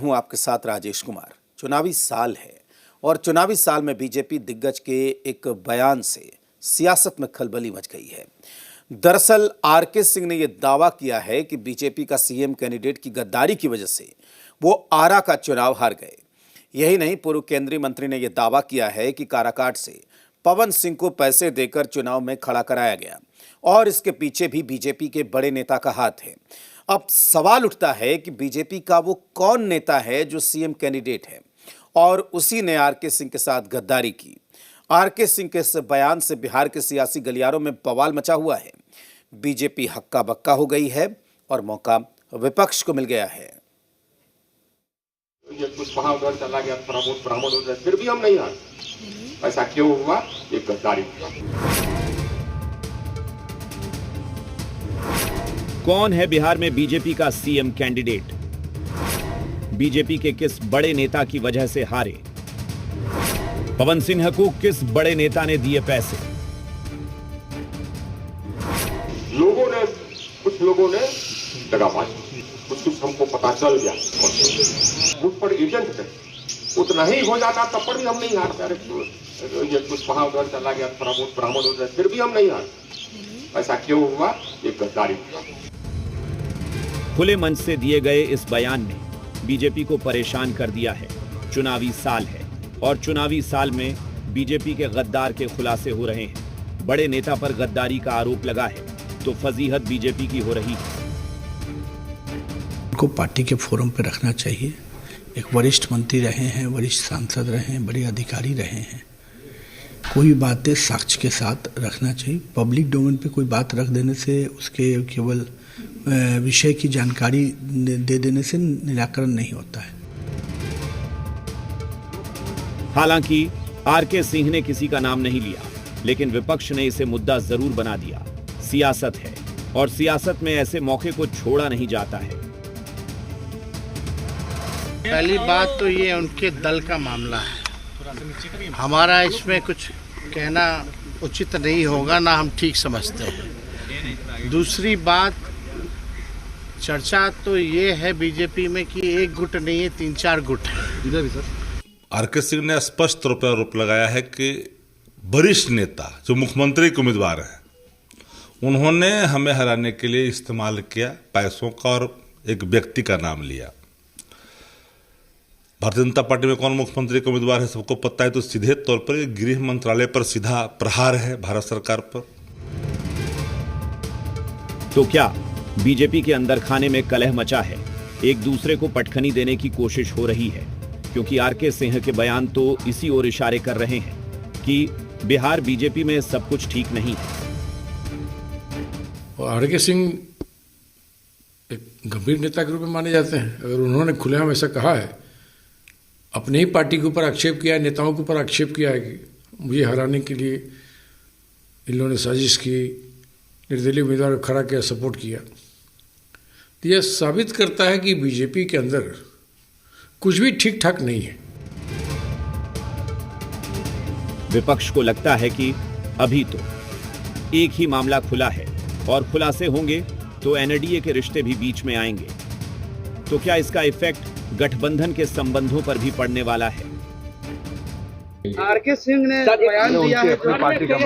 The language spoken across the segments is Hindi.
हूं आपके साथ राजेश कुमार। चुनावी साल है और चुनावी साल में बीजेपी दिग्गज के एक बयान से सियासत में खलबली मच गई है। दरअसल आरके सिंह ने यह दावा किया है कि बीजेपी का सीएम कैंडिडेट की गद्दारी की वजह से वो आरा का चुनाव हार गए। यही नहीं, पूर्व केंद्रीय मंत्री ने यह दावा किया है कि काराकाट से पवन सिंह को पैसे देकर चुनाव में खड़ा कराया गया और इसके पीछे भी बीजेपी के बड़े नेता का हाथ है। अब सवाल उठता है कि बीजेपी का वो कौन नेता है जो सीएम कैंडिडेट है और उसी ने आरके सिंह के साथ गद्दारी की। आरके सिंह के इस बयान से बिहार के सियासी गलियारों में बवाल मचा हुआ है। बीजेपी हक्का बक्का हो गई है और मौका विपक्ष को मिल गया है। ये कुछ वहां उधर चला गया, प्रमोद ब्राह्मण हो जाए, फिर भी हम नहीं हारे। ऐसा क्यों हुआ? ये गद्दारी हुआ। कौन है बिहार में बीजेपी का सीएम कैंडिडेट? बीजेपी के किस बड़े नेता की वजह से हारे? पवन सिंह को किस बड़े नेता ने दिए पैसे? कुछ लोगों ने दगाबाजी, कुछ हमको पता चल गया, मुझ पर एजेंट थे। उतना ही हो जाता तब पर भी हम नहीं हारते। ये कुछ वहां उधर चला गया, प्रमोद ब्राह्मण हो जाए, फिर भी हम नहीं हारते। ऐसा क्यों हुआ? ये गद्दारी हुआ। खुले मंच से दिए गए इस बयान ने बीजेपी को परेशान कर दिया है। चुनावी साल है और चुनावी साल में बीजेपी के गद्दार के खुलासे हो रहे हैं। बड़े नेता पर गद्दारी का आरोप लगा है तो फजीहत बीजेपी की हो रही है। को पार्टी के फोरम पे रखना चाहिए। एक वरिष्ठ मंत्री रहे हैं, वरिष्ठ सांसद रहे हैं, बड़े अधिकारी रहे हैं। कोई बातें साक्ष्य के साथ रखना चाहिए। पब्लिक डोमेन पे कोई बात रख देने से, उसके केवल विषय की जानकारी दे देने से निराकरण नहीं होता है। हालांकि आरके सिंह ने किसी का नाम नहीं लिया, लेकिन विपक्ष ने इसे मुद्दा जरूर बना दिया। सियासत है और सियासत में ऐसे मौके को छोड़ा नहीं जाता है। पहली बात तो ये उनके दल का मामला है, हमारा इसमें कुछ कहना उचित नहीं होगा, ना हम ठीक समझते हैं। दूसरी बात, चर्चा तो ये है बीजेपी में कि एक गुट नहीं है, 3-4 गुट है। आरके सिंह ने स्पष्ट तौर पर आरोप लगाया है कि वरिष्ठ नेता जो मुख्यमंत्री के उम्मीदवार हैं, उन्होंने हमें हराने के लिए इस्तेमाल किया पैसों का और एक व्यक्ति का नाम लिया। भारतीय जनता पार्टी में कौन मुख्यमंत्री के उम्मीदवार है सबको पता है, तो सीधे तौर पर गृह मंत्रालय पर सीधा प्रहार है भारत सरकार पर। तो क्या बीजेपी के अंदर खाने में कलह मचा है? एक दूसरे को पटखनी देने की कोशिश हो रही है, क्योंकि आरके सिंह के बयान तो इसी ओर इशारे कर रहे हैं कि बिहार बीजेपी में सब कुछ ठीक नहीं है। और आरके सिंह एक गंभीर नेता के रूप में माने जाते हैं। अगर उन्होंने खुलेआम ऐसा कहा है, अपने ही पार्टी के ऊपर आक्षेप किया है, नेताओं के ऊपर आक्षेप किया है कि मुझे हराने के लिए इन लोगों ने साजिश की, निर्दलीय उम्मीदवार को खड़ा किया, सपोर्ट किया, तो यह साबित करता है कि बीजेपी के अंदर कुछ भी ठीक ठाक नहीं है। विपक्ष को लगता है कि अभी तो एक ही मामला खुला है और खुलासे होंगे तो एनडीए के रिश्ते भी बीच में आएंगे। तो क्या इसका इफेक्ट गठबंधन के संबंधों पर भी पड़ने वाला है? आरके सिंह ने बयान दिया है जो पार्टी का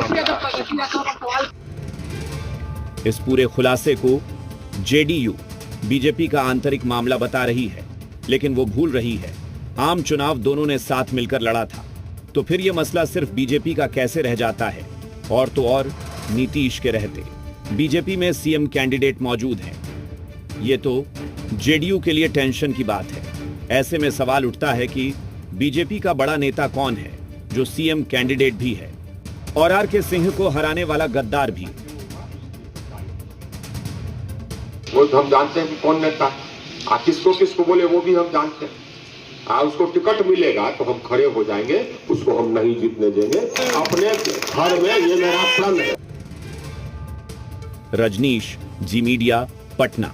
इस पूरे खुलासे को जेडीयू बीजेपी का आंतरिक मामला बता रही है, लेकिन वो भूल रही है आम चुनाव दोनों ने साथ मिलकर लड़ा था। तो फिर यह मसला सिर्फ बीजेपी का कैसे रह जाता है? और तो और नीतीश के रहते बीजेपी में सीएम कैंडिडेट मौजूद हैं। ये तो जेडीयू के लिए टेंशन की बात है। ऐसे में सवाल उठता है कि बीजेपी का बड़ा नेता कौन है जो सीएम कैंडिडेट भी है और आरके सिंह को हराने वाला गद्दार भी। वो हम जानते हैं कि कौन नेता, किसको बोले वो भी हम जानते हैं। उसको टिकट मिलेगा तो हम खड़े हो जाएंगे, उसको हम नहीं जीतने देंगे। अपने घर में ये मेरा प्रण है। रजनीश, जी मीडिया, पटना।